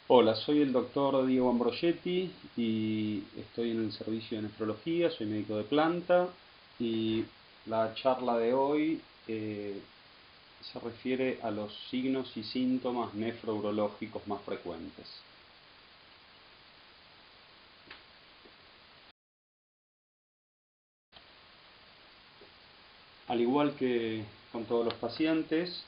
Hola, soy el doctor Diego Ambrogetti y estoy en el servicio de nefrología, soy médico de planta y la charla de hoy se refiere a los signos y síntomas nefrourológicos más frecuentes. Al igual que con todos los pacientes,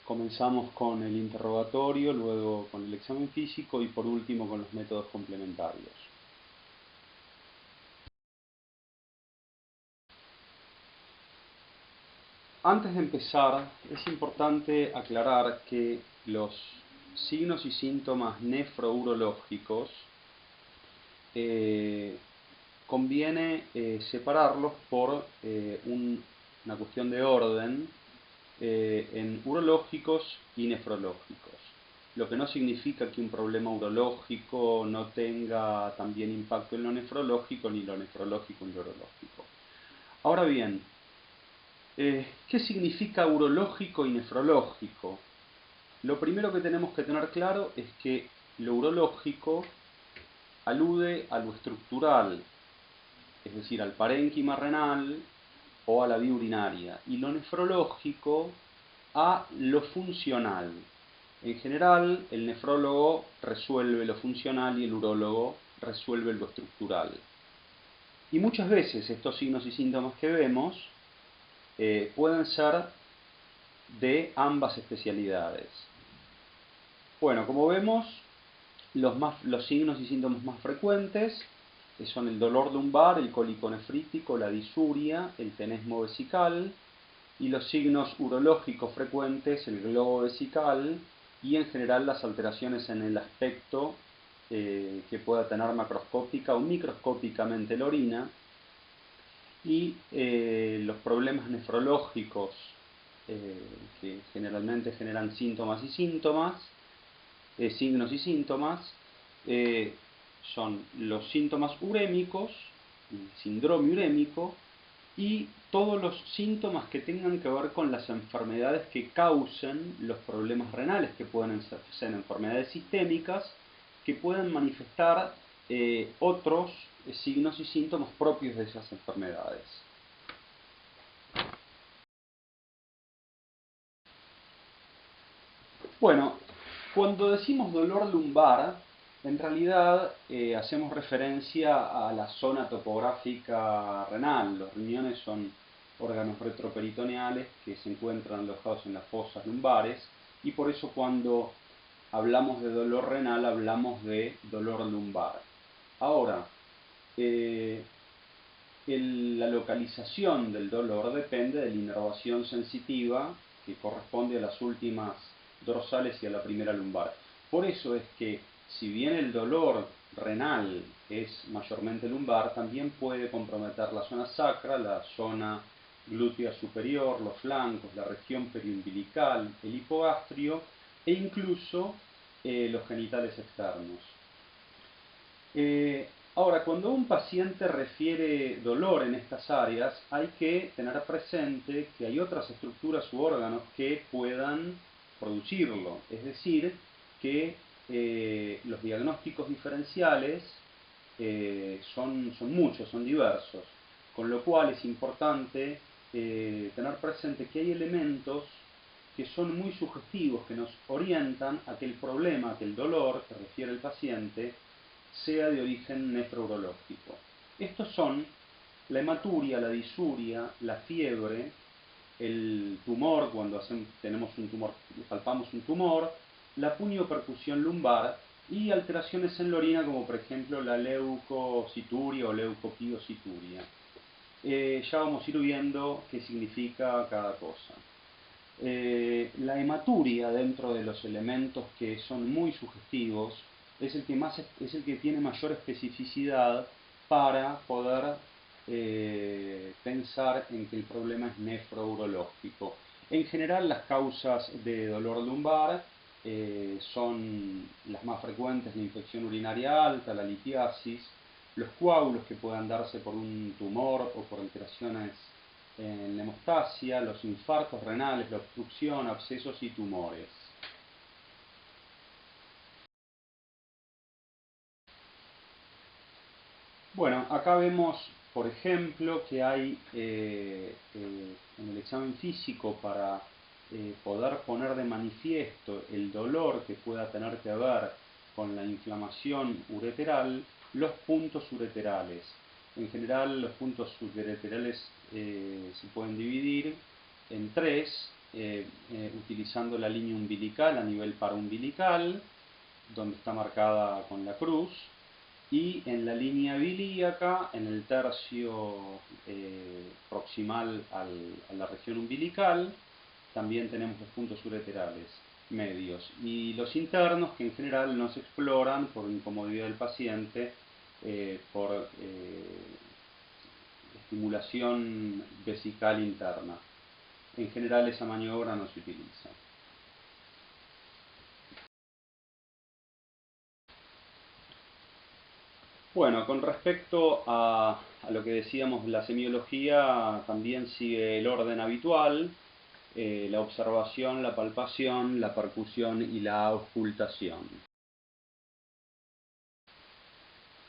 comenzamos con el interrogatorio, luego con el examen físico y por último con los métodos complementarios. Antes de empezar, es importante aclarar que los signos y síntomas nefrourológicos eh, conviene separarlos por una cuestión de orden en urológicos y nefrológicos. Lo que no significa que un problema urológico no tenga también impacto en lo nefrológico, ni lo nefrológico en lo urológico. Ahora bien, ¿qué significa urológico y nefrológico? Lo primero que tenemos que tener claro es que lo urológico alude a lo estructural, es decir, al parénquima renal o a la vía urinaria, y lo nefrológico a lo funcional. En general, el nefrólogo resuelve lo funcional y el urólogo resuelve lo estructural. Y muchas veces estos signos y síntomas que vemos pueden ser de ambas especialidades. Bueno, como vemos, los signos y síntomas más frecuentes son el dolor lumbar, el cólico nefrítico, la disuria, el tenesmo vesical, y los signos urológicos frecuentes, el globo vesical, y en general las alteraciones en el aspecto que pueda tener macroscópica o microscópicamente la orina, y los problemas nefrológicos que generalmente generan síntomas y síntomas, signos y síntomas, eh, son los síntomas urémicos, el síndrome urémico, y todos los síntomas que tengan que ver con las enfermedades que causen los problemas renales, que pueden ser enfermedades sistémicas, que pueden manifestar otros signos y síntomas propios de esas enfermedades. Bueno, cuando decimos dolor lumbar, en realidad hacemos referencia a la zona topográfica renal. Los riñones son órganos retroperitoneales que se encuentran alojados en las fosas lumbares, y por eso cuando hablamos de dolor renal hablamos de dolor lumbar. Ahora, eh, la localización del dolor depende de la inervación sensitiva que corresponde a las últimas dorsales y a la primera lumbar. Por eso es que, si bien el dolor renal es mayormente lumbar, también puede comprometer la zona sacra, la zona glútea superior, los flancos, la región periumbilical, el hipogastrio e incluso los genitales externos. Ahora, cuando un paciente refiere dolor en estas áreas, hay que tener presente que hay otras estructuras u órganos que puedan producirlo. Es decir, que los diagnósticos diferenciales son muchos, son diversos. Con lo cual es importante tener presente que hay elementos que son muy sugestivos, que nos orientan a que el problema, que el dolor que refiere el paciente, sea de origen nefrourológico. Estos son la hematuria, la disuria, la fiebre, el tumor, cuando tenemos un tumor, palpamos un tumor, la puniopercusión lumbar y alteraciones en la orina, como por ejemplo la leucocituria o leucopiocituria. Ya vamos a ir viendo qué significa cada cosa. La hematuria, dentro de los elementos que son muy sugestivos, es el que tiene mayor especificidad para poder pensar en que el problema es nefrourológico. En general, las causas de dolor lumbar son las más frecuentes: la infección urinaria alta, la litiasis, los coágulos que puedan darse por un tumor o por alteraciones en la hemostasia, los infartos renales, la obstrucción, abscesos y tumores. Bueno, acá vemos, por ejemplo, que hay en el examen físico para poder poner de manifiesto el dolor que pueda tener que ver con la inflamación ureteral, los puntos ureterales. En general, los puntos ureterales se pueden dividir en tres, utilizando la línea umbilical a nivel paraumbilical, donde está marcada con la cruz, y en la línea bilíaca, en el tercio proximal a la región umbilical, también tenemos los puntos ureterales medios. Y los internos, que en general no se exploran por incomodidad del paciente, por estimulación vesical interna. En general esa maniobra no se utiliza. Bueno, con respecto a lo que decíamos, la semiología también sigue el orden habitual, la observación, la palpación, la percusión y la auscultación.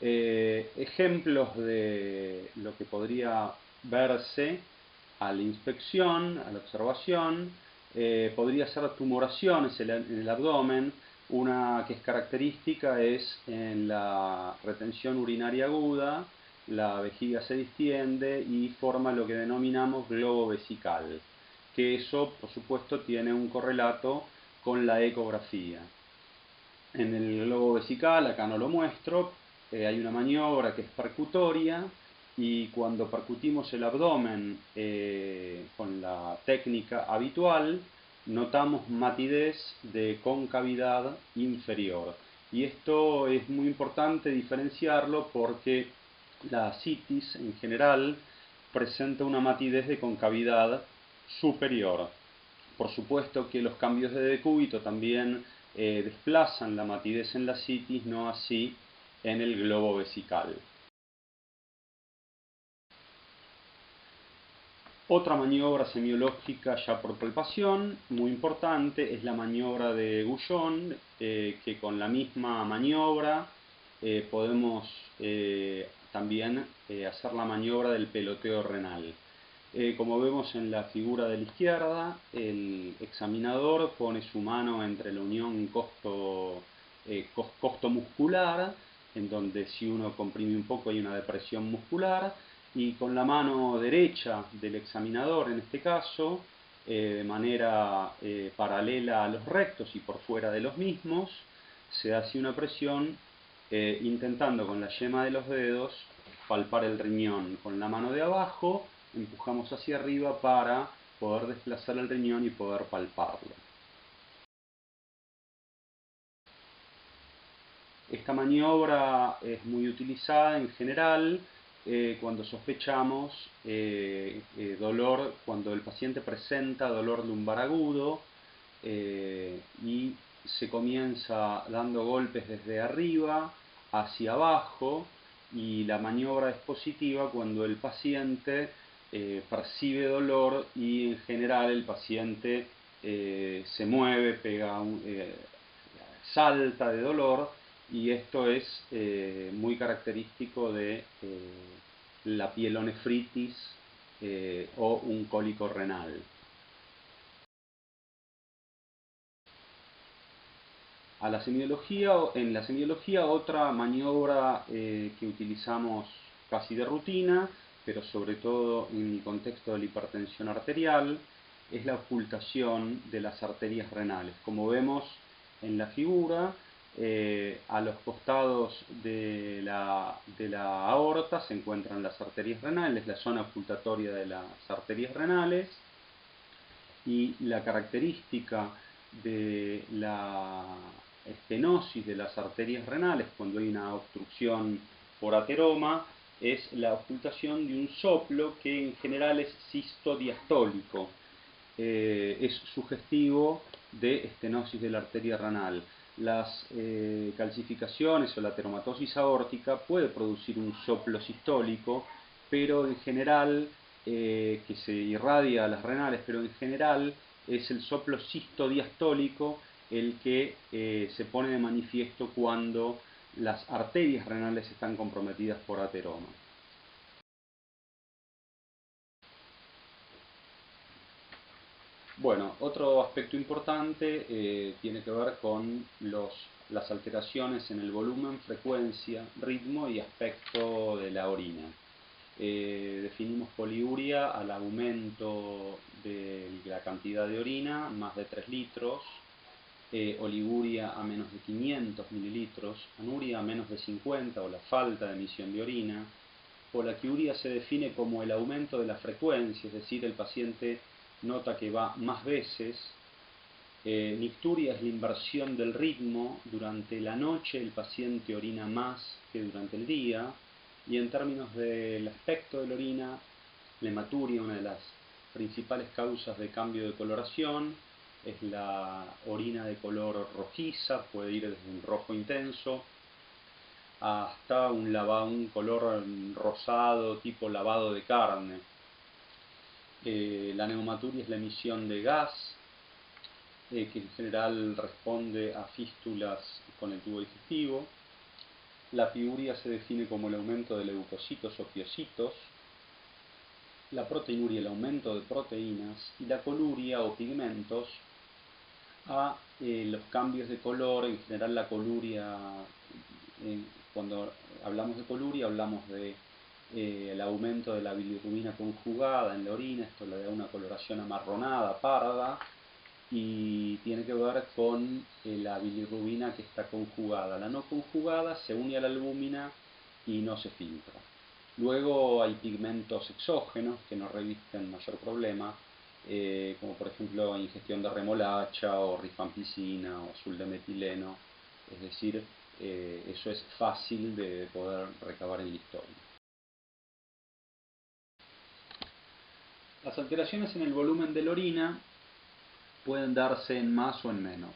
Ejemplos de lo que podría verse a la inspección, a la observación, podría ser tumoraciones en el abdomen. Una que es característica es en la retención urinaria aguda, la vejiga se distiende y forma lo que denominamos globo vesical, que eso por supuesto tiene un correlato con la ecografía. En el globo vesical, acá no lo muestro, hay una maniobra que es percutoria, y cuando percutimos el abdomen con la técnica habitual, notamos matidez de concavidad inferior. Y esto es muy importante diferenciarlo porque la ascitis en general presenta una matidez de concavidad superior. Por supuesto que los cambios de decúbito también desplazan la matidez en la ascitis, no así en el globo vesical. Otra maniobra semiológica ya por palpación, muy importante, es la maniobra de Guyon, que con la misma maniobra podemos también hacer la maniobra del peloteo renal. Como vemos en la figura de la izquierda, el examinador pone su mano entre la unión costo-muscular, en donde si uno comprime un poco hay una depresión muscular, y con la mano derecha del examinador, en este caso, de manera paralela a los rectos y por fuera de los mismos, se hace una presión intentando con la yema de los dedos palpar el riñón. Con la mano de abajo empujamos hacia arriba para poder desplazar el riñón y poder palparlo. Esta maniobra es muy utilizada en general cuando sospechamos dolor, cuando el paciente presenta dolor lumbar agudo y se comienza dando golpes desde arriba hacia abajo, y la maniobra es positiva cuando el paciente percibe dolor y en general el paciente se mueve, salta de dolor, y esto es muy característico de la pielonefritis o un cólico renal. En la semiología otra maniobra que utilizamos casi de rutina, pero sobre todo en el contexto de la hipertensión arterial, es la ocultación de las arterias renales. Como vemos en la figura, a los costados de la aorta se encuentran las arterias renales, la zona ocultatoria de las arterias renales, y la característica de la estenosis de las arterias renales cuando hay una obstrucción por ateroma es la ocultación de un soplo que en general es sistodiastólico. Es sugestivo de estenosis de la arteria renal. Las calcificaciones o la ateromatosis aórtica puede producir un soplo sistólico, pero en general, que se irradia a las renales, pero en general es el soplo sistodiastólico el que se pone de manifiesto cuando las arterias renales están comprometidas por ateroma. Bueno, otro aspecto importante tiene que ver con las alteraciones en el volumen, frecuencia, ritmo y aspecto de la orina. Definimos poliuria al aumento de la cantidad de orina, más de 3 litros, oliguria a menos de 500 mililitros, anuria a menos de 50 o la falta de emisión de orina. Polaquiuria se define como el aumento de la frecuencia, es decir, el paciente nota que va más veces. Nicturia es la inversión del ritmo. Durante la noche el paciente orina más que durante el día. Y en términos del aspecto de la orina, la hematuria, una de las principales causas de cambio de coloración, es la orina de color rojiza, puede ir desde un rojo intenso hasta un color rosado tipo lavado de carne. La neumaturia es la emisión de gas, que en general responde a fístulas con el tubo digestivo. La piuria se define como el aumento de leucocitos o piocitos. La proteinuria, el aumento de proteínas. Y la coluria o pigmentos a los cambios de color. En general la coluria, cuando hablamos de coluria hablamos de el aumento de la bilirrubina conjugada en la orina. Esto le da una coloración amarronada, parda, y tiene que ver con la bilirrubina que está conjugada. La no conjugada se une a la albúmina y no se filtra. Luego hay pigmentos exógenos que no revisten mayor problema, como por ejemplo ingestión de remolacha o rifampicina o azul de metileno. Es decir, eso es fácil de poder recabar en la historia. Las alteraciones en el volumen de la orina pueden darse en más o en menos.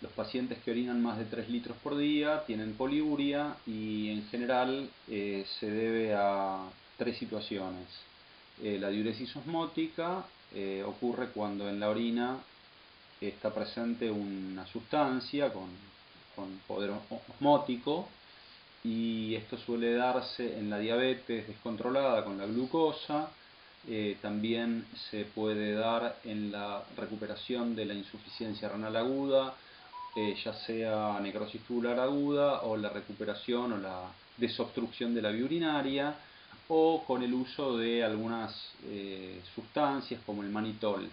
Los pacientes que orinan más de 3 litros por día tienen poliuria y en general se debe a 3 situaciones. La diuresis osmótica ocurre cuando en la orina está presente una sustancia con poder osmótico, y esto suele darse en la diabetes descontrolada con la glucosa. También se puede dar en la recuperación de la insuficiencia renal aguda, ya sea necrosis tubular aguda o la recuperación o la desobstrucción de la vía urinaria, o con el uso de algunas sustancias como el manitol.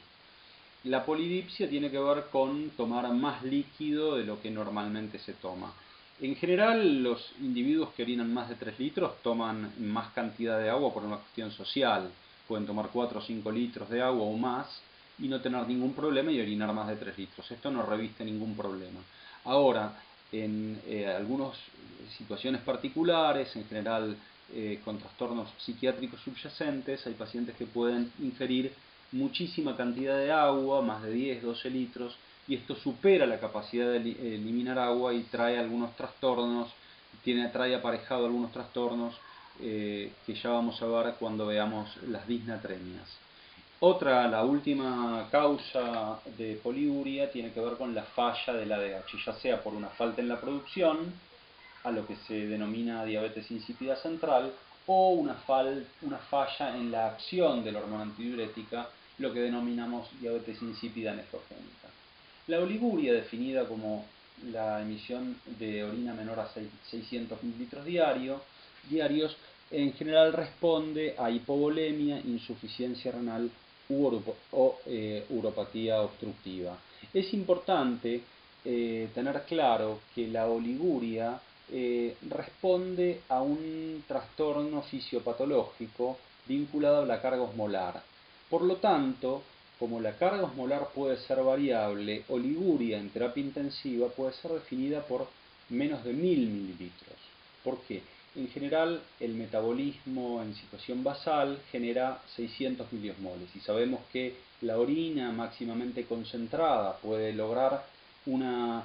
La polidipsia tiene que ver con tomar más líquido de lo que normalmente se toma. En general, los individuos que orinan más de 3 litros toman más cantidad de agua por una cuestión social. Pueden tomar 4 o 5 litros de agua o más y no tener ningún problema y orinar más de 3 litros. Esto no reviste ningún problema. Ahora, en algunas situaciones particulares, en general con trastornos psiquiátricos subyacentes, hay pacientes que pueden ingerir muchísima cantidad de agua, más de 10, 12 litros, y esto supera la capacidad de eliminar agua y trae algunos trastornos, trae aparejado algunos trastornos que ya vamos a ver cuando veamos las disnatremias. La última causa de poliuria tiene que ver con la falla del ADH, ya sea por una falta en la producción, a lo que se denomina diabetes insípida central, o una falla en la acción de la hormona antidiurética, lo que denominamos diabetes insípida nefrogénica. La oliguria, definida como la emisión de orina menor a 600 mililitros diarios, en general responde a hipovolemia, insuficiencia renal o uropatía obstructiva. Es importante tener claro que la oliguria responde a un trastorno fisiopatológico vinculado a la carga osmolar. Por lo tanto, como la carga osmolar puede ser variable, oliguria en terapia intensiva puede ser definida por menos de 1000 mililitros. ¿Por qué? En general, el metabolismo en situación basal genera 600 miliosmoles y sabemos que la orina máximamente concentrada puede lograr una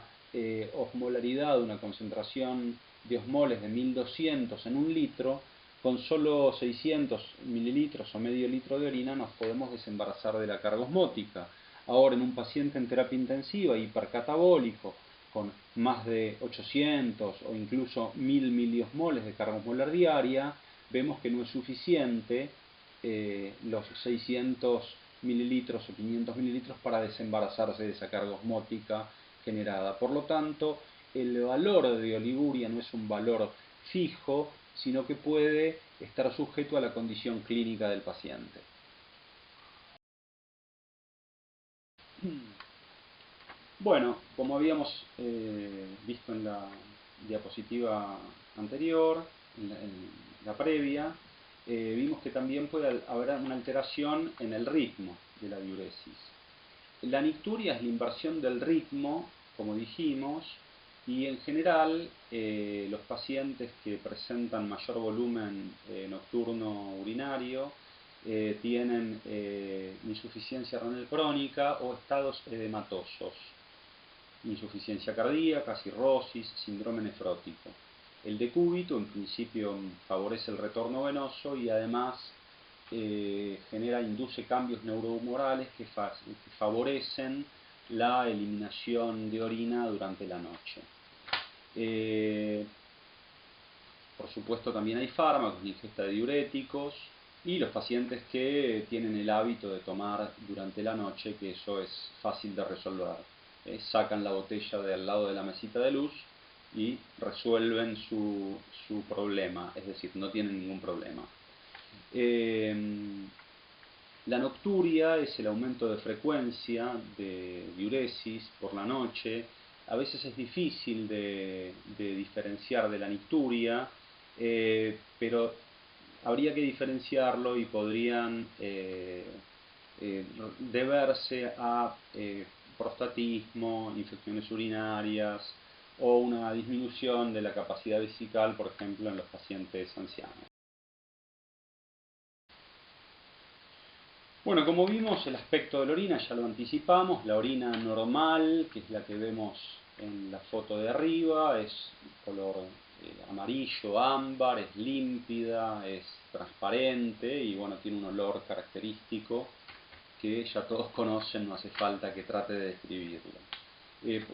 osmolaridad, una concentración de osmoles de 1200 en un litro. Con solo 600 mililitros o medio litro de orina nos podemos desembarazar de la carga osmótica. Ahora, en un paciente en terapia intensiva, hipercatabólico, con más de 800 o incluso 1000 miliosmoles de carga osmolar diaria, vemos que no es suficiente los 600 mililitros o 500 mililitros para desembarazarse de esa carga osmótica generada. Por lo tanto, el valor de oliguria no es un valor fijo, sino que puede estar sujeto a la condición clínica del paciente. Bueno, como habíamos visto en la diapositiva anterior, en la previa, vimos que también puede haber una alteración en el ritmo de la diuresis. La nicturia es la inversión del ritmo, como dijimos, y en general los pacientes que presentan mayor volumen nocturno urinario tienen insuficiencia renal crónica o estados edematosos, insuficiencia cardíaca, cirrosis, síndrome nefrótico. El decúbito en principio favorece el retorno venoso y además induce cambios neurohumorales que favorecen la eliminación de orina durante la noche. Por supuesto también hay fármacos, ingesta de diuréticos y los pacientes que tienen el hábito de tomar durante la noche, que eso es fácil de resolver. Sacan la botella de al lado de la mesita de luz y resuelven su problema, es decir, no tienen ningún problema. La nocturia es el aumento de frecuencia de diuresis por la noche. A veces es difícil de diferenciar de la nicturia, pero habría que diferenciarlo y podrían deberse a prostatismo, infecciones urinarias o una disminución de la capacidad vesical, por ejemplo, en los pacientes ancianos. Bueno, como vimos, el aspecto de la orina ya lo anticipamos. La orina normal, que es la que vemos en la foto de arriba, es color amarillo, ámbar, es límpida, es transparente y bueno, tiene un olor característico que ya todos conocen, no hace falta que trate de describirlo.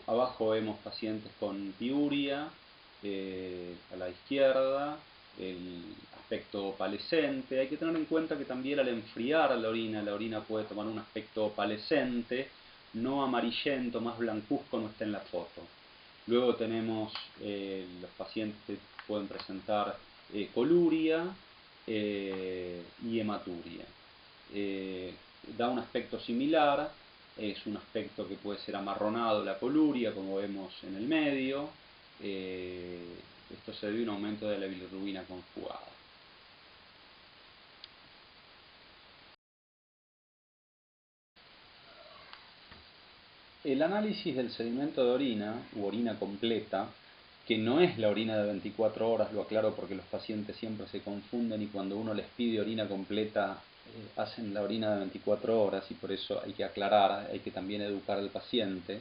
Abajo vemos pacientes con piuria, a la izquierda, el aspecto opalescente. Hay que tener en cuenta que también al enfriar la orina puede tomar un aspecto opalescente, no amarillento, más blancuzco, no está en la foto. Luego tenemos los pacientes que pueden presentar coluria y hematuria. Da un aspecto similar, es un aspecto que puede ser amarronado la coluria, como vemos en el medio. Esto se debe a un aumento de la bilirrubina conjugada. El análisis del sedimento de orina, u orina completa, que no es la orina de 24 horas, lo aclaro porque los pacientes siempre se confunden y cuando uno les pide orina completa hacen la orina de 24 horas y por eso hay que aclarar, hay que también educar al paciente.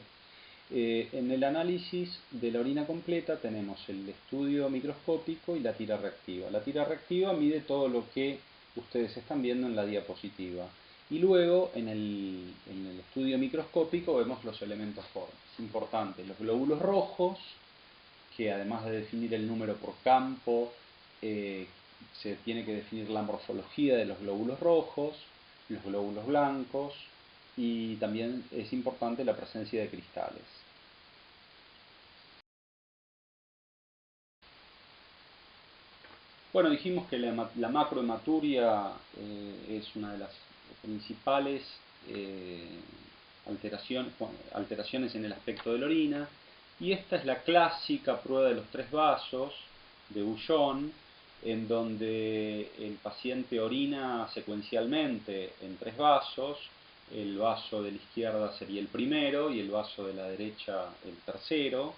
En el análisis de la orina completa tenemos el estudio microscópico y la tira reactiva. La tira reactiva mide todo lo que ustedes están viendo en la diapositiva. Y luego en el estudio microscópico vemos los elementos importantes, los glóbulos rojos, que además de definir el número por campo, se tiene que definir la morfología de los glóbulos rojos, los glóbulos blancos, y también es importante la presencia de cristales. Bueno, dijimos que la macrohematuria es una de las principales alteraciones en el aspecto de la orina, y esta es la clásica prueba de los tres vasos de Bouillon, en donde el paciente orina secuencialmente en tres vasos. El vaso de la izquierda sería el primero y el vaso de la derecha el tercero.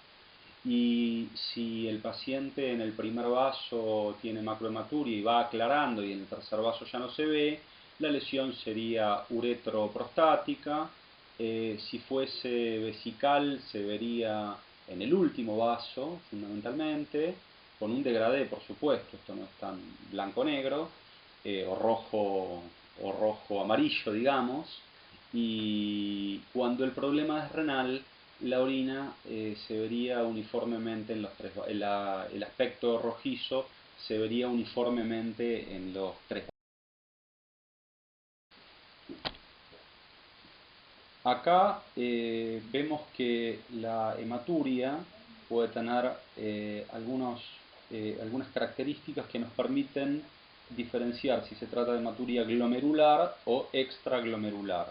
Y si el paciente en el primer vaso tiene macrohematuria y va aclarando y en el tercer vaso ya no se ve, la lesión sería uretroprostática. Si fuese vesical se vería en el último vaso, fundamentalmente, con un degradé, por supuesto, esto no es tan blanco-negro, o rojo-amarillo, digamos, y cuando el problema es renal, la orina se vería uniformemente en los tres, el aspecto rojizo se vería uniformemente en los tres. Acá vemos que la hematuria puede tener algunas características que nos permiten diferenciar si se trata de hematuria glomerular o extraglomerular.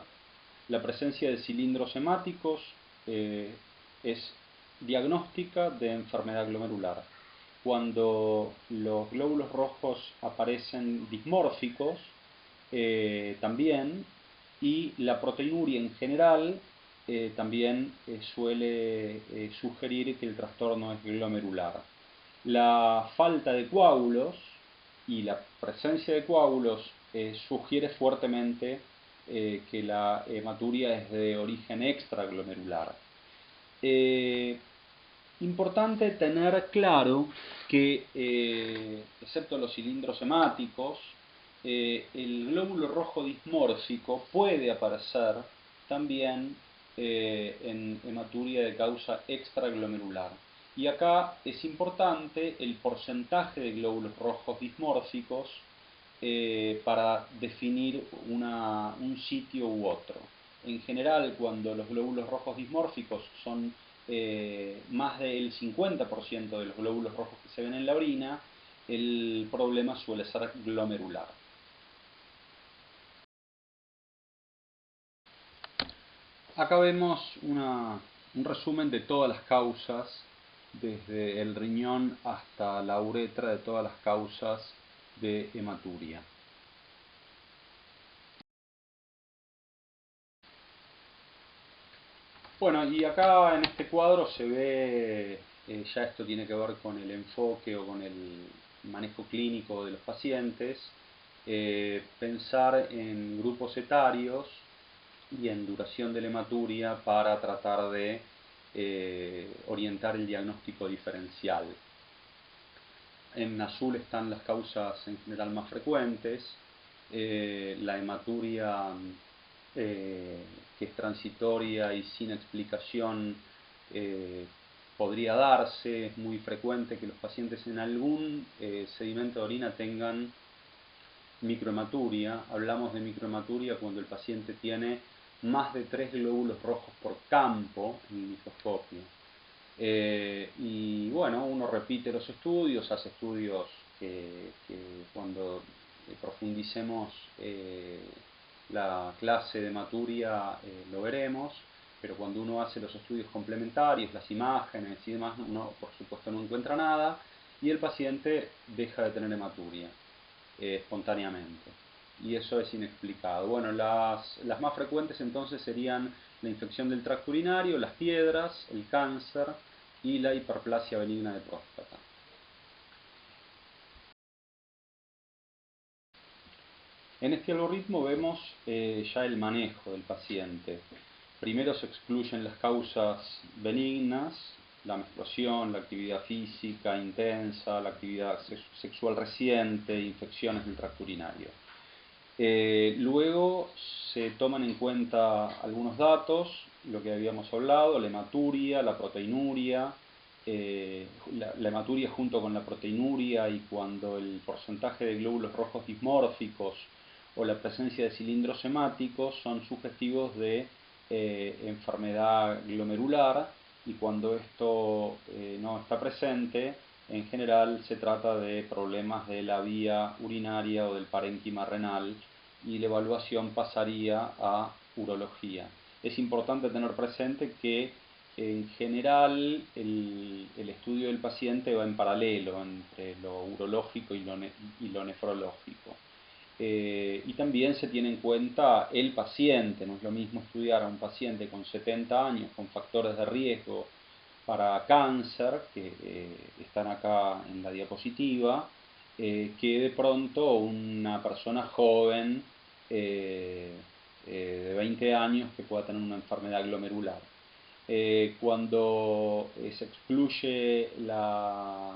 La presencia de cilindros hemáticos es diagnóstica de enfermedad glomerular. Cuando los glóbulos rojos aparecen dismórficos, también, y la proteinuria en general también suele sugerir que el trastorno es glomerular. La falta de coágulos y la presencia de coágulos sugiere fuertemente que la hematuria es de origen extraglomerular. Importante tener claro que, excepto los cilindros hemáticos, el glóbulo rojo dismórfico puede aparecer también en hematuria de causa extraglomerular. Y acá es importante el porcentaje de glóbulos rojos dismórficos para definir un sitio u otro. En general, cuando los glóbulos rojos dismórficos son más del 50% de los glóbulos rojos que se ven en la orina, el problema suele ser glomerular. Acá vemos un resumen de todas las causas, desde el riñón hasta la uretra, de todas las causas de hematuria. Bueno, y acá en este cuadro se ve, ya esto tiene que ver con el enfoque o con el manejo clínico de los pacientes, pensar en grupos etarios y en duración de la hematuria para tratar de orientar el diagnóstico diferencial. En azul están las causas en general más frecuentes, la hematuria que es transitoria y sin explicación podría darse. Es muy frecuente que los pacientes en algún sedimento de orina tengan microhematuria. Hablamos de microhematuria cuando el paciente tiene más de 3 glóbulos rojos por campo en el microscopio. Y bueno, uno repite los estudios, hace estudios que cuando profundicemos la clase de hematuria lo veremos, pero cuando uno hace los estudios complementarios, las imágenes y demás, uno por supuesto no encuentra nada y el paciente deja de tener hematuria espontáneamente. Y eso es inexplicado. Bueno, las más frecuentes entonces serían la infección del tracto urinario, las piedras, el cáncer y la hiperplasia benigna de próstata. En este algoritmo vemos ya el manejo del paciente. Primero se excluyen las causas benignas, la menstruación, la actividad física intensa, la actividad sexual reciente, infecciones del tracto urinario. Luego se toman en cuenta algunos datos, lo que habíamos hablado, la hematuria, la proteinuria, la hematuria junto con la proteinuria y cuando el porcentaje de glóbulos rojos dismórficos o la presencia de cilindros hemáticos son sugestivos de enfermedad glomerular, y cuando esto no está presente, en general se trata de problemas de la vía urinaria o del parénquima renal y la evaluación pasaría a urología. Es importante tener presente que en general el estudio del paciente va en paralelo entre lo urológico y lo nefrológico. Y también se tiene en cuenta el paciente. No es lo mismo estudiar a un paciente con 70 años con factores de riesgo para cáncer, que están acá en la diapositiva, que de pronto una persona joven de 20 años que pueda tener una enfermedad glomerular. Cuando se excluye la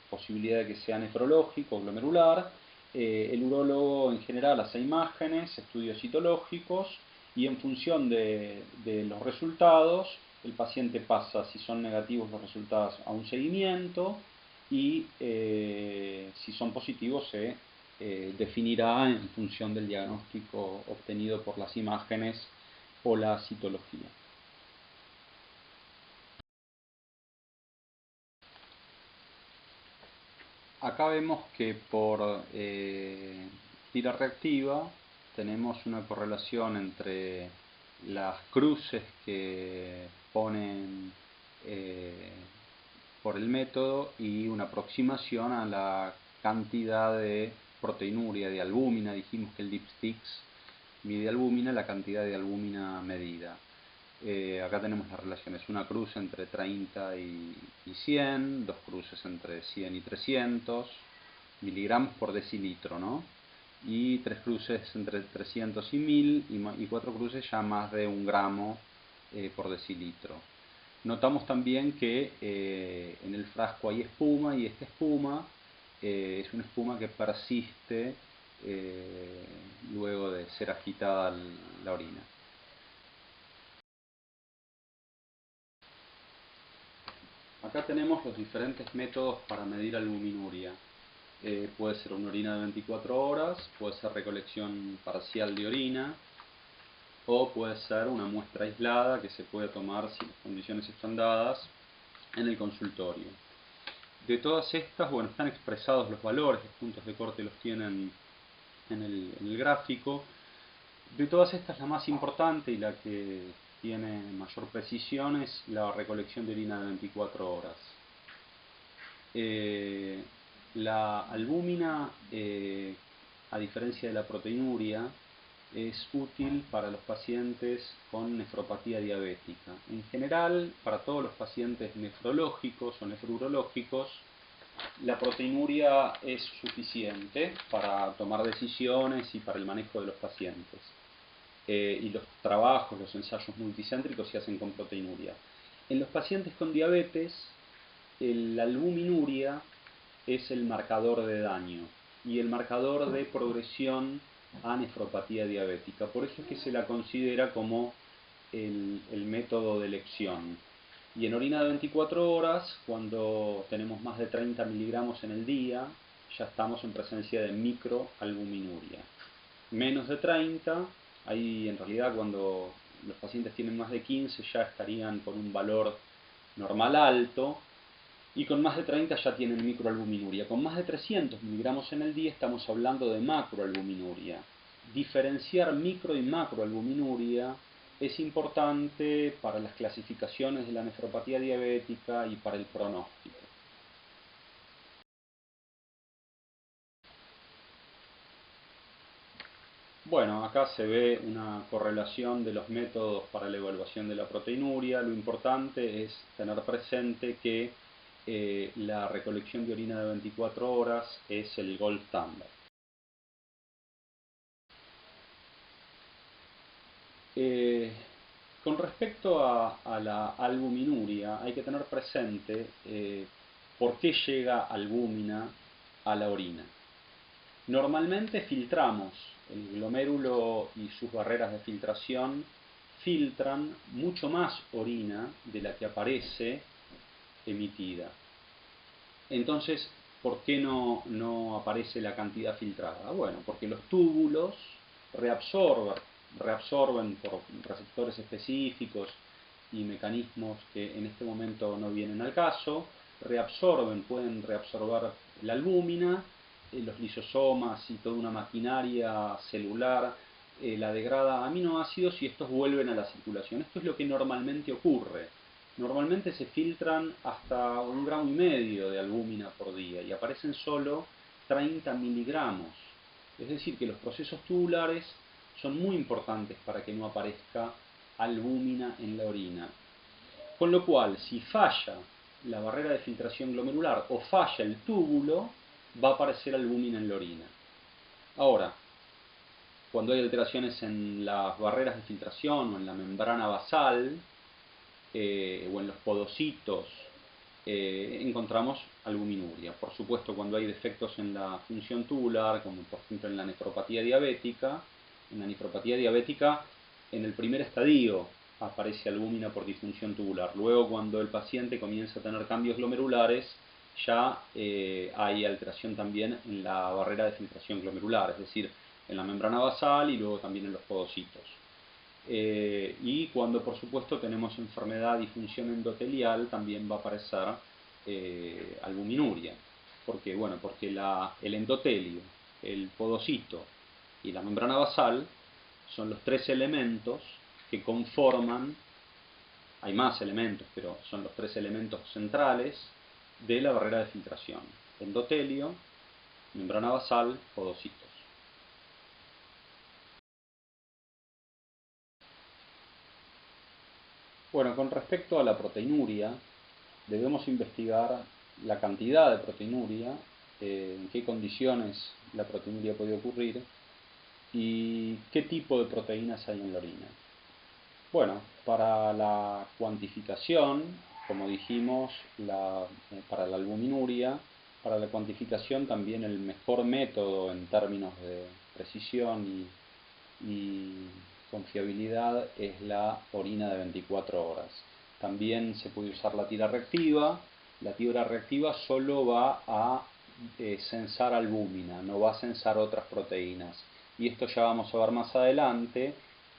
posibilidad de que sea nefrológico o glomerular, el urólogo en general hace imágenes, estudios citológicos Y en función de los resultados, el paciente pasa, si son negativos los resultados, a un seguimiento y si son positivos se definirá en función del diagnóstico obtenido por las imágenes o la citología. Acá vemos que por tira reactiva tenemos una correlación entre las cruces que ponen por el método y una aproximación a la cantidad de proteinuria, de albúmina. Dijimos que el dipsticks mide albúmina, la cantidad de albúmina medida. Acá tenemos las relaciones, una cruz entre 30 y 100, dos cruces entre 100 y 300 miligramos por decilitro, ¿no? Y tres cruces entre 300 y 1000 y cuatro cruces ya más de 1 gramo por decilitro. Notamos también que en el frasco hay espuma y esta espuma es una espuma que persiste luego de ser agitada la orina. Acá tenemos los diferentes métodos para medir albuminuria. Puede ser una orina de 24 horas, puede ser recolección parcial de orina, o puede ser una muestra aislada que se puede tomar si las condiciones están dadas en el consultorio. De todas estas, bueno, están expresados los valores, los puntos de corte los tienen en el gráfico. De todas estas, la más importante y la que tiene mayor precisión es la recolección de orina de 24 horas. La albúmina, a diferencia de la proteinuria, es útil para los pacientes con nefropatía diabética. En general, para todos los pacientes nefrológicos o nefrourológicos, la proteinuria es suficiente para tomar decisiones y para el manejo de los pacientes. Y los trabajos, los ensayos multicéntricos se hacen con proteinuria. En los pacientes con diabetes, la albuminuria es el marcador de daño y el marcador de progresión a nefropatía diabética. Por eso es que se la considera como el método de elección. Y en orina de 24 horas, cuando tenemos más de 30 miligramos en el día, ya estamos en presencia de microalbuminuria. Menos de 30, ahí en realidad cuando los pacientes tienen más de 15 ya estarían con un valor normal alto, y con más de 30 ya tienen microalbuminuria. Con más de 300 miligramos en el día estamos hablando de macroalbuminuria. Diferenciar micro y macroalbuminuria es importante para las clasificaciones de la nefropatía diabética y para el pronóstico. Bueno, acá se ve una correlación de los métodos para la evaluación de la proteinuria. Lo importante es tener presente que la recolección de orina de 24 horas es el gold standard. Con respecto a la albuminuria, hay que tener presente por qué llega albúmina a la orina. Normalmente filtramos, el glomérulo y sus barreras de filtración filtran mucho más orina de la que aparece emitida. Entonces, ¿por qué no aparece la cantidad filtrada? Bueno, porque los túbulos reabsorben por receptores específicos y mecanismos que en este momento no vienen al caso, pueden reabsorber la albúmina, los lisosomas y toda una maquinaria celular la degrada a aminoácidos y estos vuelven a la circulación. Esto es lo que normalmente ocurre. Normalmente se filtran hasta 1,5 gramos de albúmina por día y aparecen solo 30 miligramos. Es decir, que los procesos tubulares son muy importantes para que no aparezca albúmina en la orina. Con lo cual, si falla la barrera de filtración glomerular o falla el túbulo, va a aparecer albúmina en la orina. Ahora, cuando hay alteraciones en las barreras de filtración o en la membrana basal o en los podocitos, encontramos albuminuria. Por supuesto, cuando hay defectos en la función tubular, como por ejemplo en la nefropatía diabética, en el primer estadio aparece albúmina por disfunción tubular. Luego, cuando el paciente comienza a tener cambios glomerulares, ya hay alteración también en la barrera de filtración glomerular, es decir, en la membrana basal y luego también en los podocitos. Y cuando por supuesto tenemos enfermedad y disfunción endotelial, también va a aparecer albuminuria. ¿Por qué? Bueno, porque el endotelio, el podocito y la membrana basal son los tres elementos que conforman, hay más elementos, pero son los tres elementos centrales de la barrera de filtración: endotelio, membrana basal, podocitos. Bueno, con respecto a la proteinuria, debemos investigar la cantidad de proteinuria, en qué condiciones la proteinuria puede ocurrir y qué tipo de proteínas hay en la orina. Bueno, para la cuantificación, como dijimos, para la albuminuria, para la cuantificación también el mejor método en términos de precisión y confiabilidad es la orina de 24 horas. También se puede usar la tira reactiva. La tira reactiva solo va a censar albúmina, no va a censar otras proteínas. Y esto ya vamos a ver más adelante,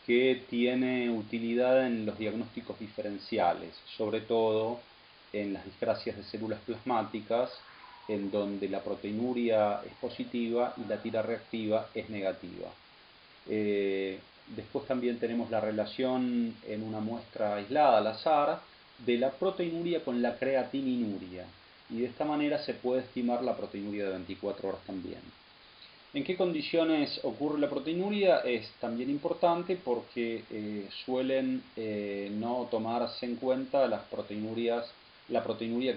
que tiene utilidad en los diagnósticos diferenciales, sobre todo en las discrasias de células plasmáticas, en donde la proteinuria es positiva y la tira reactiva es negativa. Después también tenemos la relación en una muestra aislada al azar de la proteinuria con la creatininuria, y de esta manera se puede estimar la proteinuria de 24 horas también. ¿En qué condiciones ocurre la proteinuria? Es también importante porque suelen no tomarse en cuenta la proteinuria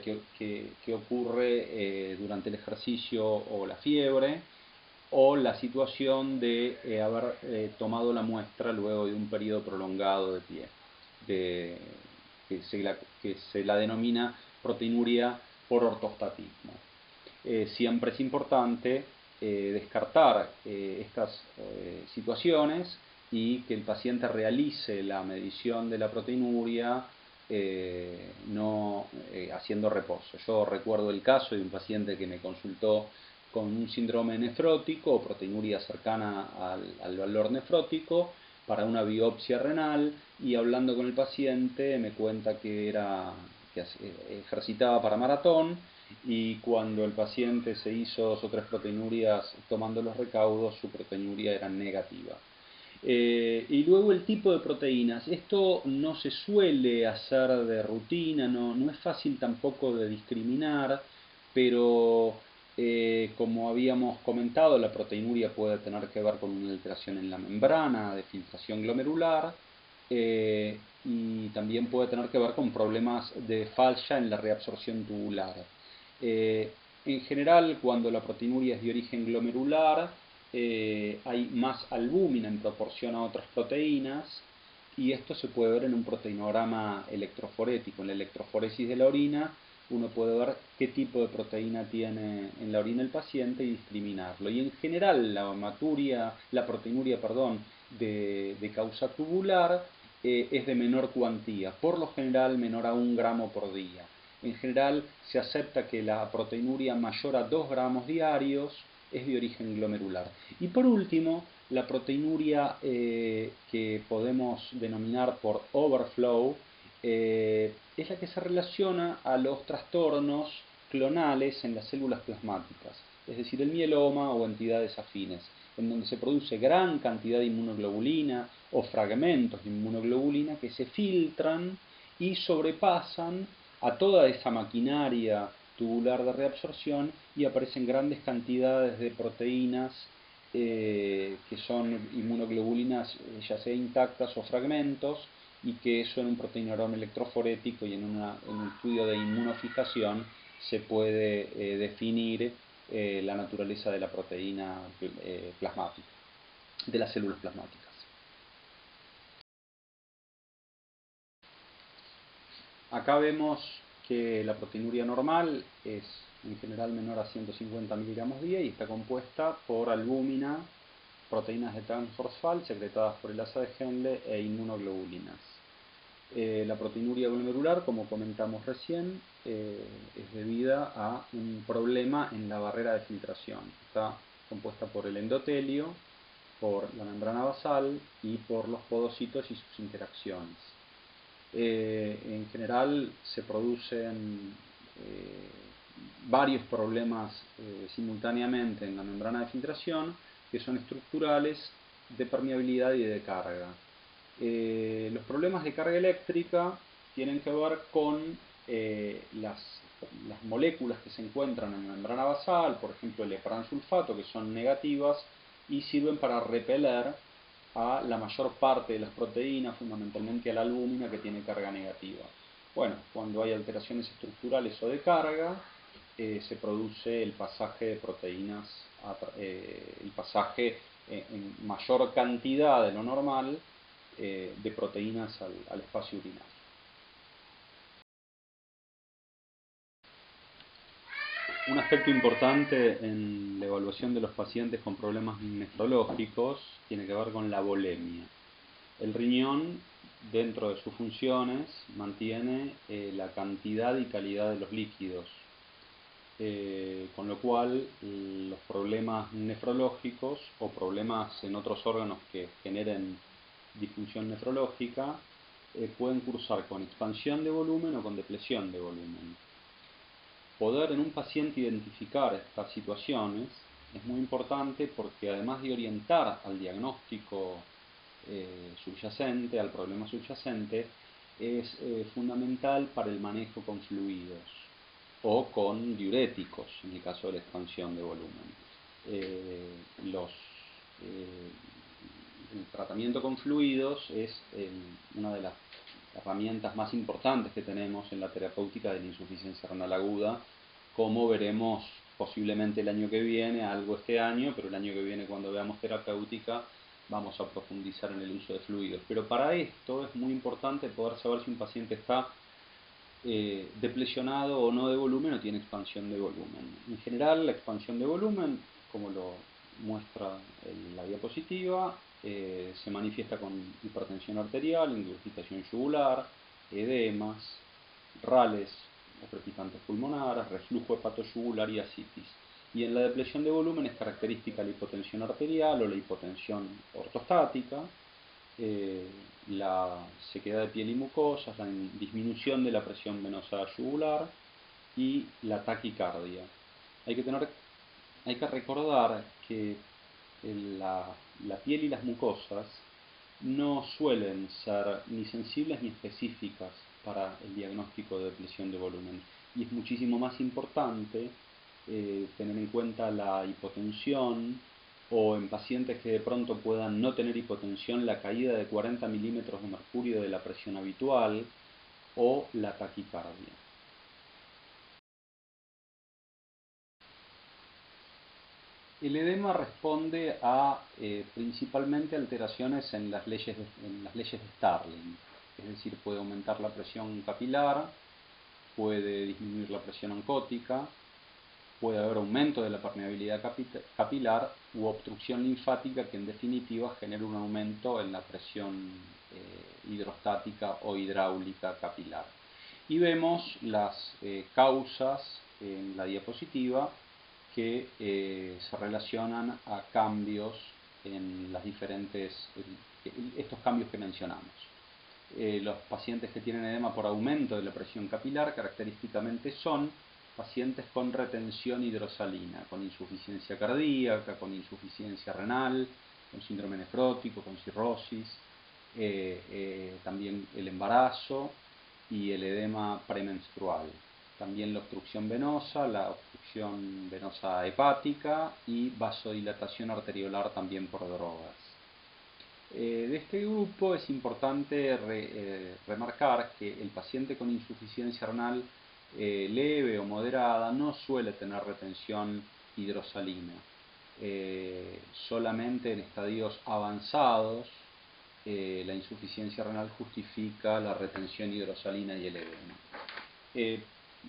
que ocurre durante el ejercicio o la fiebre, o la situación de haber tomado la muestra luego de un periodo prolongado de pie, que se la denomina proteinuria por ortostatismo. Siempre es importante descartar estas situaciones y que el paciente realice la medición de la proteinuria no haciendo reposo. Yo recuerdo el caso de un paciente que me consultó con un síndrome nefrótico o proteinuria cercana al valor nefrótico para una biopsia renal, y hablando con el paciente me cuenta que ejercitaba para maratón, y cuando el paciente se hizo 2 o 3 proteinurias tomando los recaudos, su proteinuria era negativa. Y luego el tipo de proteínas. Esto no se suele hacer de rutina, no es fácil tampoco de discriminar, pero como habíamos comentado, la proteinuria puede tener que ver con una alteración en la membrana de filtración glomerular, y también puede tener que ver con problemas de falla en la reabsorción tubular. En general, cuando la proteinuria es de origen glomerular, hay más albúmina en proporción a otras proteínas, y esto se puede ver en un proteinograma electroforético. En la electroforesis de la orina uno puede ver qué tipo de proteína tiene en la orina el paciente y discriminarlo. Y en general la proteinuria de causa tubular es de menor cuantía, por lo general menor a 1 gramo por día. En general se acepta que la proteinuria mayor a 2 gramos diarios es de origen glomerular. Y por último, la proteinuria que podemos denominar por overflow es la que se relaciona a los trastornos clonales en las células plasmáticas, es decir, el mieloma o entidades afines, en donde se produce gran cantidad de inmunoglobulina o fragmentos de inmunoglobulina que se filtran y sobrepasan a toda esa maquinaria tubular de reabsorción, y aparecen grandes cantidades de proteínas que son inmunoglobulinas ya sea intactas o fragmentos, y que eso en un proteinograma electroforético y en un estudio de inmunofijación se puede definir la naturaleza de la proteína plasmática, de las células plasmáticas. Acá vemos que la proteinuria normal es en general menor a 150 miligramos día y está compuesta por albúmina proteínas de Trans-Phosphat secretadas por el asa de Henle e inmunoglobulinas. La proteinuria glomerular, como comentamos recién, es debida a un problema en la barrera de filtración. Está compuesta por el endotelio, por la membrana basal y por los podocitos y sus interacciones. En general se producen varios problemas simultáneamente en la membrana de filtración que son estructurales, de permeabilidad y de carga. Los problemas de carga eléctrica tienen que ver con las moléculas que se encuentran en la membrana basal, por ejemplo el heparansulfato, que son negativas y sirven para repeler a la mayor parte de las proteínas, fundamentalmente a la albúmina, que tiene carga negativa. Bueno, cuando hay alteraciones estructurales o de carga, se produce el pasaje de proteínas, el pasaje en mayor cantidad de lo normal de proteínas al espacio urinario. Un aspecto importante en la evaluación de los pacientes con problemas nefrológicos tiene que ver con la volemia. El riñón, dentro de sus funciones, mantiene la cantidad y calidad de los líquidos, con lo cual los problemas nefrológicos o problemas en otros órganos que generen disfunción nefrológica pueden cursar con expansión de volumen o con depresión de volumen. Poder en un paciente identificar estas situaciones es muy importante porque además de orientar al diagnóstico subyacente, al problema subyacente, es fundamental para el manejo con fluidos o con diuréticos en el caso de la expansión de volumen. El tratamiento con fluidos es una de las herramientas más importantes que tenemos en la terapéutica de la insuficiencia renal aguda, como veremos posiblemente el año que viene, algo este año, pero el año que viene cuando veamos terapéutica vamos a profundizar en el uso de fluidos. Pero para esto es muy importante poder saber si un paciente está deplesionado o no de volumen o tiene expansión de volumen. En general la expansión de volumen, como lo muestra en la diapositiva, se manifiesta con hipertensión arterial, ingurgitación yugular, edemas, rales o crepitantes pulmonares, reflujo hepatoyugular y ascitis. Y en la depresión de volumen es característica la hipotensión arterial o la hipotensión ortostática, la sequedad de piel y mucosas, la disminución de la presión venosa yugular y la taquicardia. Hay que recordar que la piel y las mucosas no suelen ser ni sensibles ni específicas para el diagnóstico de depresión de volumen. Y es muchísimo más importante tener en cuenta la hipotensión o en pacientes que de pronto puedan no tener hipotensión, la caída de 40 milímetros de mercurio de la presión habitual o la taquicardia. El edema responde a principalmente alteraciones en las leyes de Starling, es decir, puede aumentar la presión capilar, puede disminuir la presión oncótica, puede haber aumento de la permeabilidad capilar u obstrucción linfática que en definitiva genera un aumento en la presión hidrostática o hidráulica capilar. Y vemos las causas en la diapositiva que se relacionan a cambios en las estos cambios que mencionamos. Los pacientes que tienen edema por aumento de la presión capilar característicamente son pacientes con retención hidrosalina, con insuficiencia cardíaca, con insuficiencia renal, con síndrome nefrótico, con cirrosis, también el embarazo y el edema premenstrual. También la obstrucción venosa hepática y vasodilatación arteriolar también por drogas. De este grupo es importante remarcar que el paciente con insuficiencia renal leve o moderada no suele tener retención hidrosalina. Solamente en estadios avanzados la insuficiencia renal justifica la retención hidrosalina y el edema.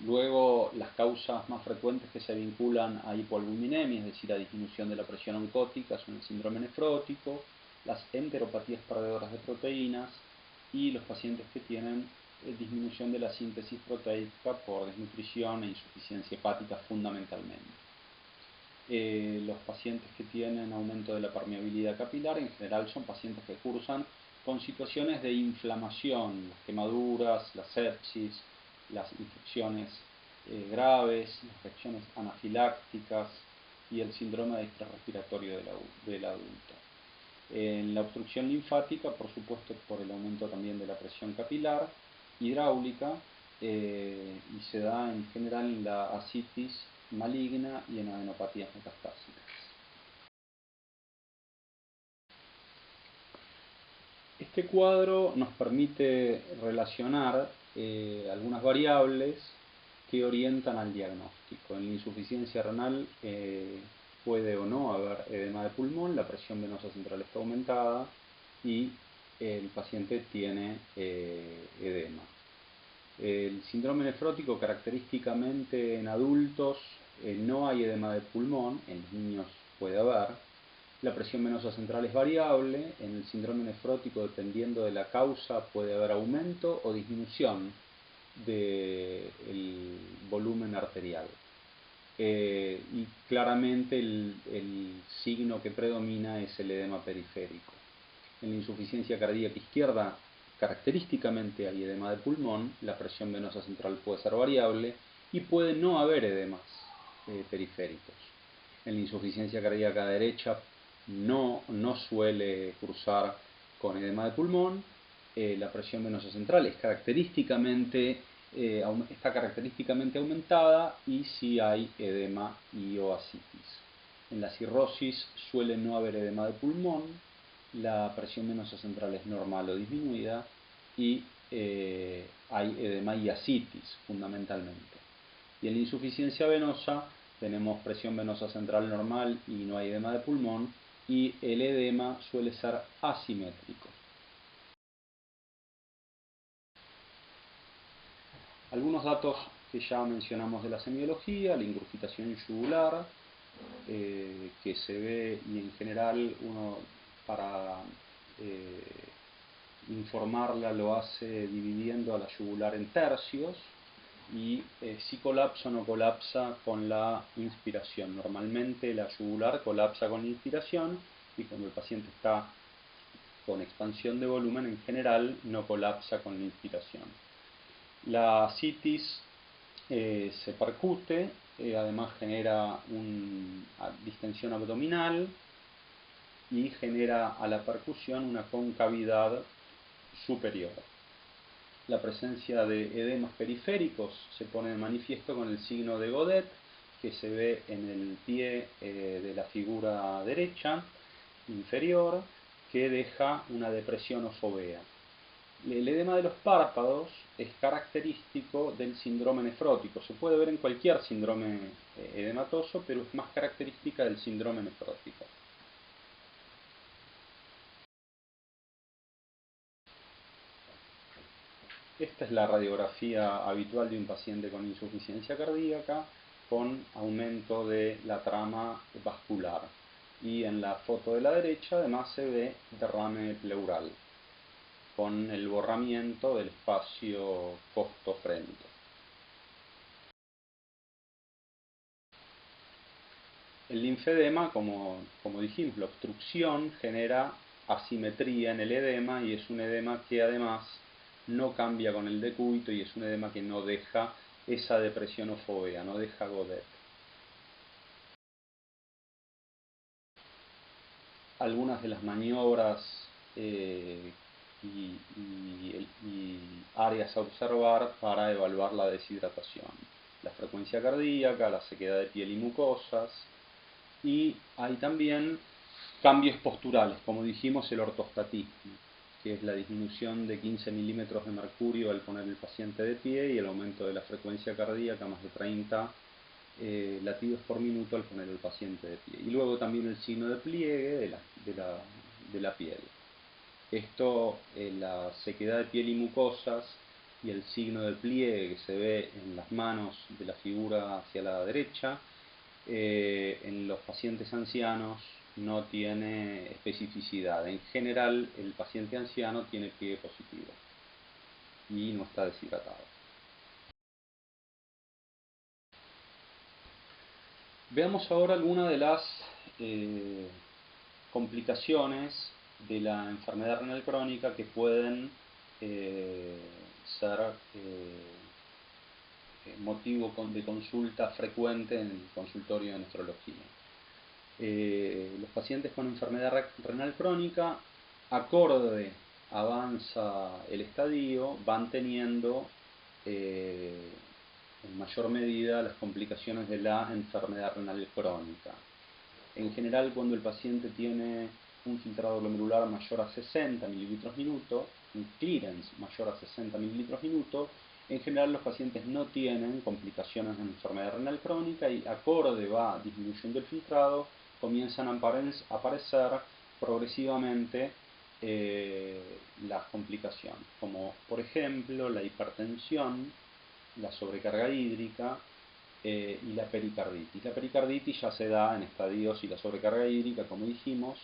Luego, las causas más frecuentes que se vinculan a hipoalbuminemia, es decir, a disminución de la presión oncótica, son el síndrome nefrótico, las enteropatías perdedoras de proteínas y los pacientes que tienen disminución de la síntesis proteica por desnutrición e insuficiencia hepática fundamentalmente. Los pacientes que tienen aumento de la permeabilidad capilar en general son pacientes que cursan con situaciones de inflamación, las quemaduras, la sepsis, las infecciones graves, las reacciones anafilácticas y el síndrome de estrés respiratorio del adulto. En la obstrucción linfática, por supuesto, por el aumento también de la presión capilar hidráulica y se da en general en la ascitis maligna y en adenopatías metastásicas. Este cuadro nos permite relacionar algunas variables que orientan al diagnóstico. En la insuficiencia renal puede o no haber edema de pulmón, la presión venosa central está aumentada y el paciente tiene edema. El síndrome nefrótico, característicamente en adultos, no hay edema de pulmón, en los niños puede haber. La presión venosa central es variable, en el síndrome nefrótico, dependiendo de la causa, puede haber aumento o disminución del volumen arterial. Y claramente el signo que predomina es el edema periférico. En la insuficiencia cardíaca izquierda, característicamente hay edema de pulmón, la presión venosa central puede ser variable y puede no haber edemas periféricos. En la insuficiencia cardíaca derecha no suele cursar con edema de pulmón, la presión venosa central es está característicamente aumentada y sí hay edema y o ascitis. En la cirrosis suele no haber edema de pulmón, la presión venosa central es normal o disminuida y hay edema y ascitis fundamentalmente. Y en la insuficiencia venosa tenemos presión venosa central normal y no hay edema de pulmón y el edema suele ser asimétrico. Algunos datos que ya mencionamos de la semiología, la ingurgitación yugular, que se ve y en general uno para informarla lo hace dividiendo a la yugular en tercios y si colapsa o no colapsa con la inspiración. Normalmente la yugular colapsa con la inspiración y cuando el paciente está con expansión de volumen en general no colapsa con la inspiración. La ascitis se percute, además genera una distensión abdominal y genera a la percusión una concavidad superior. La presencia de edemas periféricos se pone de manifiesto con el signo de Godet, que se ve en el pie de la figura derecha inferior, que deja una depresión o fovea. El edema de los párpados es característico del síndrome nefrótico. Se puede ver en cualquier síndrome edematoso, pero es más característica del síndrome nefrótico. Esta es la radiografía habitual de un paciente con insuficiencia cardíaca con aumento de la trama vascular. Y en la foto de la derecha además se ve derrame pleural con el borramiento del espacio costofrénico. El linfedema, como dijimos, la obstrucción genera asimetría en el edema y es un edema que además no cambia con el decúbito y es un edema que no deja esa depresión o fovea, no deja Godet. Algunas de las maniobras y áreas a observar para evaluar la deshidratación. La frecuencia cardíaca, la sequedad de piel y mucosas, y hay también cambios posturales, como dijimos el ortostatismo, que es la disminución de 15 milímetros de mercurio al poner el paciente de pie y el aumento de la frecuencia cardíaca más de 30 latidos por minuto al poner el paciente de pie. Y luego también el signo de pliegue de la piel. Esto, la sequedad de piel y mucosas, y el signo del pliegue que se ve en las manos de la figura hacia la derecha, en los pacientes ancianos no tiene especificidad. En general, el paciente anciano tiene pliegue positivo y no está deshidratado. Veamos ahora algunas de las complicaciones de la enfermedad renal crónica que pueden ser motivo de consulta frecuente en el consultorio de nefrología. Los pacientes con enfermedad renal crónica, acorde avanza el estadio, van teniendo en mayor medida las complicaciones de la enfermedad renal crónica. En general, cuando el paciente tiene un filtrado glomerular mayor a 60 mililitros minuto, un clearance mayor a 60 mililitros minuto, en general los pacientes no tienen complicaciones de enfermedad renal crónica y acorde va disminuyendo el filtrado, comienzan a aparecer progresivamente las complicaciones, como por ejemplo la hipertensión, la sobrecarga hídrica y la pericarditis. La pericarditis ya se da en estadios, y la sobrecarga hídrica, como dijimos,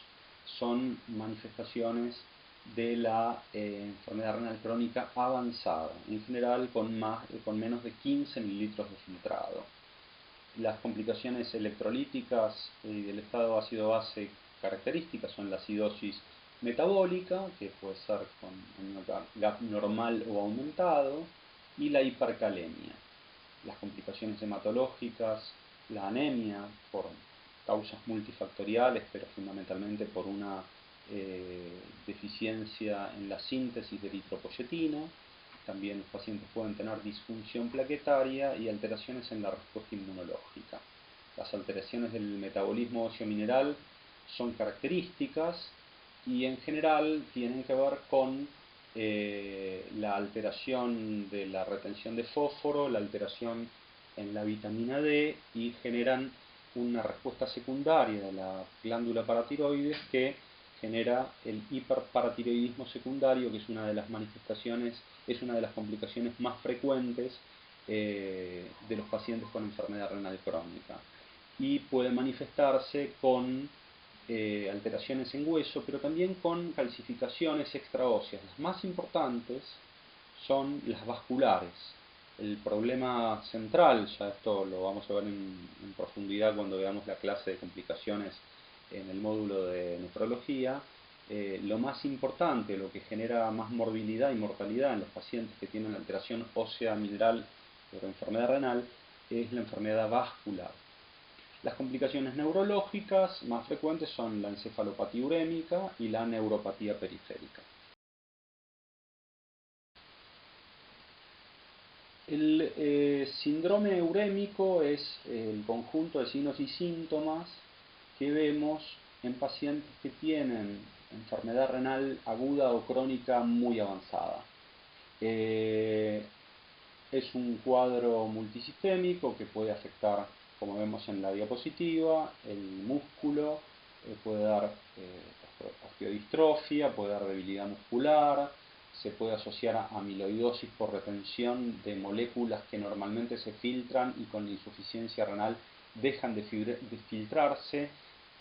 son manifestaciones de la enfermedad renal crónica avanzada, en general con menos de 15 mililitros de filtrado. Las complicaciones electrolíticas y del estado ácido-base características son la acidosis metabólica, que puede ser con un GAP normal o aumentado, y la hipercalemia. Las complicaciones hematológicas, la anemia por causas multifactoriales, pero fundamentalmente por una deficiencia en la síntesis de eritropoyetina. También los pacientes pueden tener disfunción plaquetaria y alteraciones en la respuesta inmunológica. Las alteraciones del metabolismo óseo mineral son características y en general tienen que ver con la alteración de la retención de fósforo, la alteración en la vitamina D, y generan una respuesta secundaria de la glándula paratiroides que genera el hiperparatiroidismo secundario, que es una de las manifestaciones, es una de las complicaciones más frecuentes de los pacientes con enfermedad renal crónica, y puede manifestarse con alteraciones en hueso, pero también con calcificaciones extraóseas. Las más importantes son las vasculares. El problema central, ya esto lo vamos a ver en profundidad cuando veamos la clase de complicaciones en el módulo de nefrología, lo más importante, lo que genera más morbilidad y mortalidad en los pacientes que tienen alteración ósea mineral por enfermedad renal, es la enfermedad vascular. Las complicaciones neurológicas más frecuentes son la encefalopatía urémica y la neuropatía periférica. El síndrome urémico es el conjunto de signos y síntomas que vemos en pacientes que tienen enfermedad renal aguda o crónica muy avanzada. Es un cuadro multisistémico que puede afectar, como vemos en la diapositiva, el músculo, puede dar osteodistrofia, puede dar debilidad muscular, se puede asociar a amiloidosis por retención de moléculas que normalmente se filtran y con la insuficiencia renal dejan de filtrarse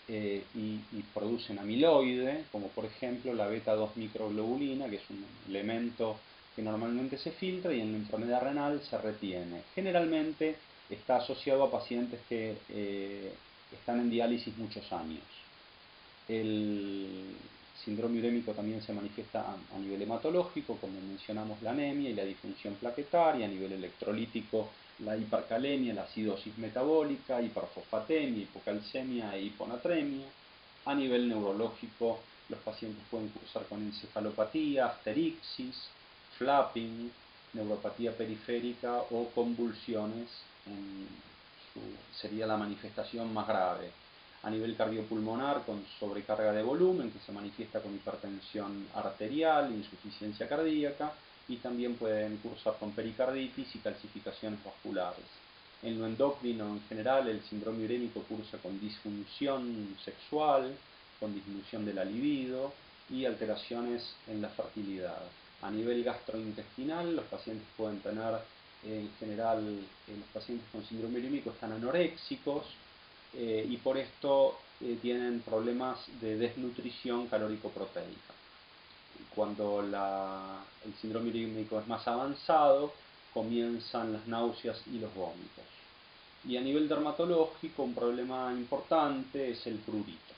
y producen amiloide, como por ejemplo la beta-2 microglobulina, que es un elemento que normalmente se filtra y en la enfermedad renal se retiene. Generalmente está asociado a pacientes que están en diálisis muchos años. El síndrome urémico también se manifiesta a nivel hematológico, como mencionamos la anemia y la disfunción plaquetaria, a nivel electrolítico la hipercalemia, la acidosis metabólica, hiperfosfatemia, hipocalcemia e hiponatremia. A nivel neurológico los pacientes pueden cursar con encefalopatía, asterixis, flapping, neuropatía periférica o convulsiones, sería la manifestación más grave. A nivel cardiopulmonar con sobrecarga de volumen que se manifiesta con hipertensión arterial, insuficiencia cardíaca, y también pueden cursar con pericarditis y calcificaciones vasculares. En lo endocrino en general el síndrome urémico cursa con disfunción sexual, con disminución de la libido y alteraciones en la fertilidad. A nivel gastrointestinal, los pacientes pueden tener, en general, los pacientes con síndrome urémico están anoréxicos y por esto tienen problemas de desnutrición calórico-proteica. Cuando el síndrome urémico es más avanzado, comienzan las náuseas y los vómitos. Y a nivel dermatológico, un problema importante es el prurito.